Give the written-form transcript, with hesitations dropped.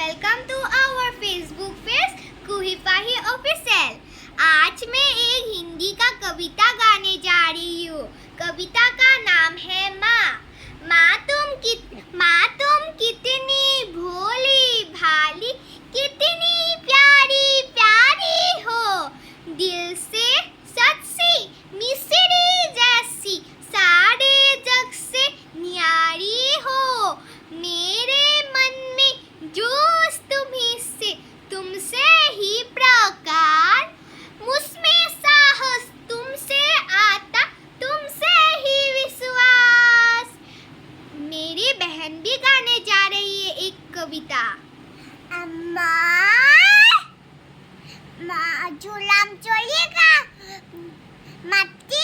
Welcome to our Facebook page Kuhipahi official. आज मैं एक हिंदी का कविता गाने जा रही हूँ। कविता का नाम है माँ। माँ तुम कितनी भोली भाली, कितनी प्यारी प्यारी हो। दिल से सच्ची मिश्री जैसी, सारे जग से न्यारी हो। मेरे मन में जोश तुम्ही से, तुमसे ही प्रकार, मुझमें साहस तुमसे आता, तुमसे ही विश्वास। मेरी बहन भी गाने जा रही है एक कविता। अम्मा झूलाम चलिएगा मट्टी